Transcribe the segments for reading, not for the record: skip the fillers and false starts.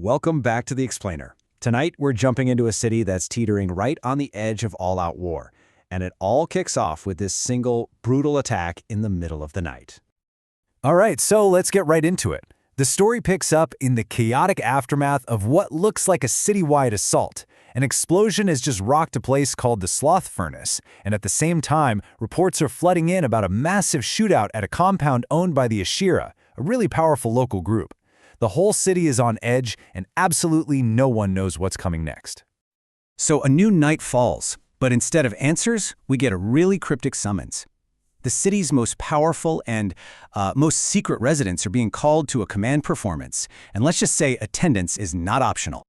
Welcome back to The Explainer. Tonight, we're jumping into a city that's teetering right on the edge of all-out war, and it all kicks off with this single, brutal attack in the middle of the night. All right, so let's get right into it. The story picks up in the chaotic aftermath of what looks like a citywide assault. An explosion has just rocked a place called the Sloth Furnace, and at the same time, reports are flooding in about a massive shootout at a compound owned by the Ashira, a really powerful local group. The whole city is on edge, and absolutely no one knows what's coming next. So a new night falls, but instead of answers, we get a really cryptic summons. The city's most powerful and most secret residents are being called to a command performance, and let's just say attendance is not optional.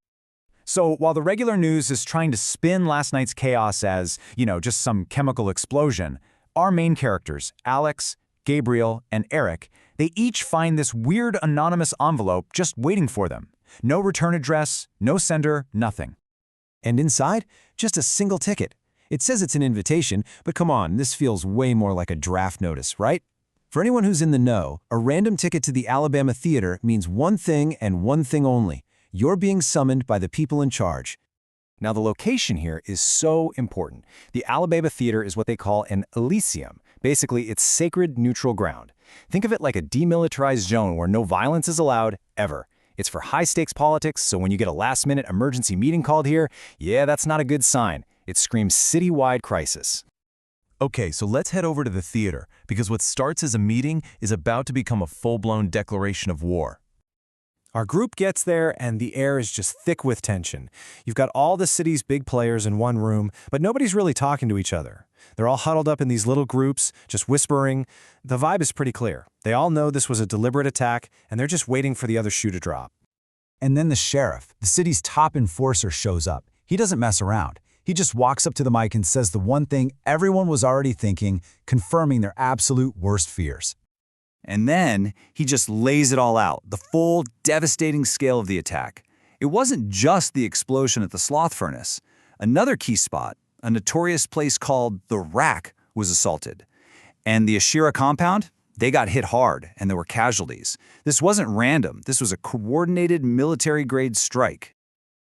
So while the regular news is trying to spin last night's chaos as, just some chemical explosion, our main characters, Alex, Gabriel, and Eric, they each find this weird anonymous envelope just waiting for them. No return address, no sender, nothing. And inside, just a single ticket. It says it's an invitation, but come on, this feels way more like a draft notice, right? For anyone who's in the know, a random ticket to the Alabama Theater means one thing and one thing only. You're being summoned by the people in charge. Now, the location here is so important. The Alabama Theater is what they call an Elysium. Basically, it's sacred neutral ground. Think of it like a demilitarized zone where no violence is allowed, ever. It's for high-stakes politics, so when you get a last-minute emergency meeting called here, yeah, that's not a good sign. It screams citywide crisis. Okay, so let's head over to the theater, because what starts as a meeting is about to become a full-blown declaration of war. Our group gets there, and the air is just thick with tension. You've got all the city's big players in one room, but nobody's really talking to each other. They're all huddled up in these little groups, just whispering. The vibe is pretty clear. They all know this was a deliberate attack, and they're just waiting for the other shoe to drop. And then the sheriff, the city's top enforcer, shows up. He doesn't mess around. He just walks up to the mic and says the one thing everyone was already thinking, confirming their absolute worst fears. And then he just lays it all out, the full, devastating scale of the attack. It wasn't just the explosion at the Sloth Furnace. Another key spot, a notorious place called the Rack, was assaulted. And the Ashira compound, they got hit hard, and there were casualties. This wasn't random. This was a coordinated military-grade strike.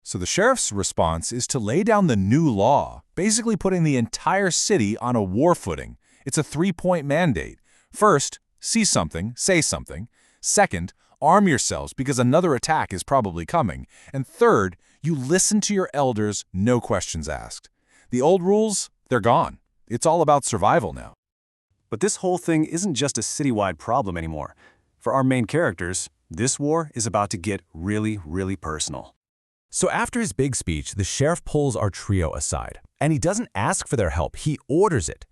So the sheriff's response is to lay down the new law, basically putting the entire city on a war footing. It's a three-point mandate. First, see something, say something. Second, arm yourselves because another attack is probably coming. And third, you listen to your elders, no questions asked. The old rules, they're gone. It's all about survival now. But this whole thing isn't just a citywide problem anymore. For our main characters, this war is about to get really, really personal. So after his big speech, the sheriff pulls our trio aside. And he doesn't ask for their help, he orders it.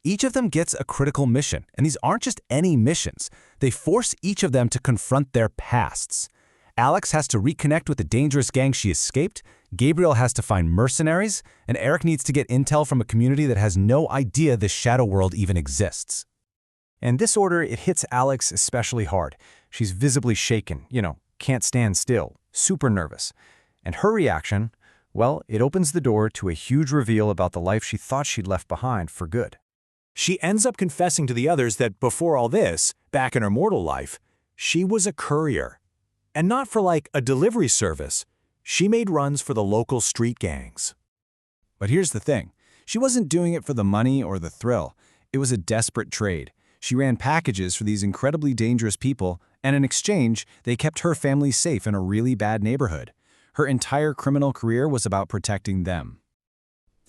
Each of them gets a critical mission, and these aren't just any missions. They force each of them to confront their pasts. Alex has to reconnect with the dangerous gang she escaped, Gabriel has to find mercenaries, and Eric needs to get intel from a community that has no idea the shadow world even exists. And this order, it hits Alex especially hard. She's visibly shaken, can't stand still, super nervous. And her reaction, well, it opens the door to a huge reveal about the life she thought she'd left behind for good. She ends up confessing to the others that before all this, back in her mortal life, she was a courier. And not for like a delivery service. She made runs for the local street gangs. But here's the thing. She wasn't doing it for the money or the thrill. It was a desperate trade. She ran packages for these incredibly dangerous people, and in exchange, they kept her family safe in a really bad neighborhood. Her entire criminal career was about protecting them.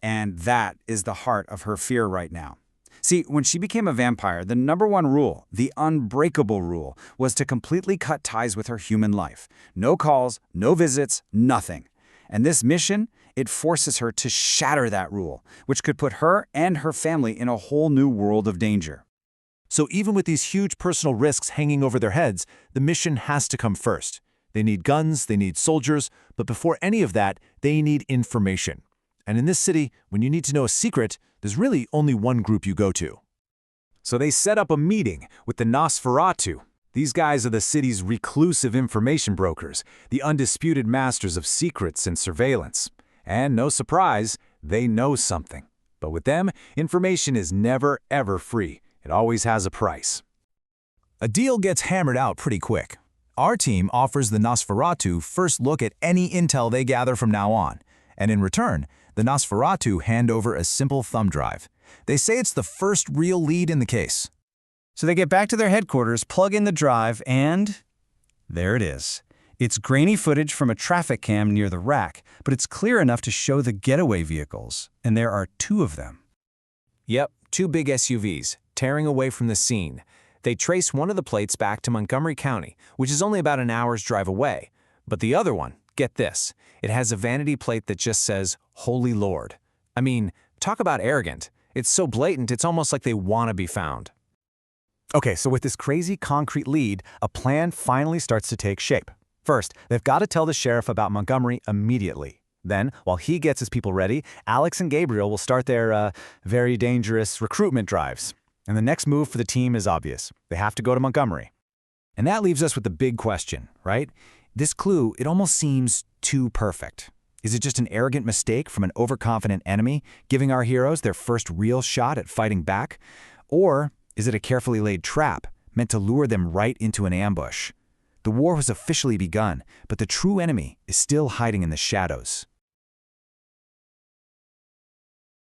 And that is the heart of her fear right now. See, when she became a vampire, the #1 rule, the unbreakable rule, was to completely cut ties with her human life. No calls, no visits, nothing. And this mission, it forces her to shatter that rule, which could put her and her family in a whole new world of danger. So even with these huge personal risks hanging over their heads, the mission has to come first. They need guns, they need soldiers, but before any of that, they need information. And in this city, when you need to know a secret, there's really only one group you go to. So they set up a meeting with the Nosferatu. These guys are the city's reclusive information brokers, the undisputed masters of secrets and surveillance. And no surprise, they know something. But with them, information is never, ever free. It always has a price. A deal gets hammered out pretty quick. Our team offers the Nosferatu first look at any intel they gather from now on, and in return, the Nosferatu hand over a simple thumb drive. They say it's the first real lead in the case. So they get back to their headquarters, plug in the drive, and there it is. It's grainy footage from a traffic cam near the rack, but it's clear enough to show the getaway vehicles, and there are 2 of them. Yep, 2 big SUVs, tearing away from the scene. They trace one of the plates back to Montgomery County, which is only about an hour's drive away. But the other one, get this, it has a vanity plate that just says, Holy Lord. I mean, talk about arrogant. It's so blatant, it's almost like they want to be found. Okay, so with this crazy concrete lead, a plan finally starts to take shape. First, they've got to tell the sheriff about Montgomery immediately. Then, while he gets his people ready, Alex and Gabriel will start their very dangerous recruitment drives. And the next move for the team is obvious. They have to go to Montgomery. And that leaves us with the big question, right? This clue, it almost seems too perfect. Is it just an arrogant mistake from an overconfident enemy, giving our heroes their first real shot at fighting back? Or is it a carefully laid trap, meant to lure them right into an ambush? The war has officially begun, but the true enemy is still hiding in the shadows.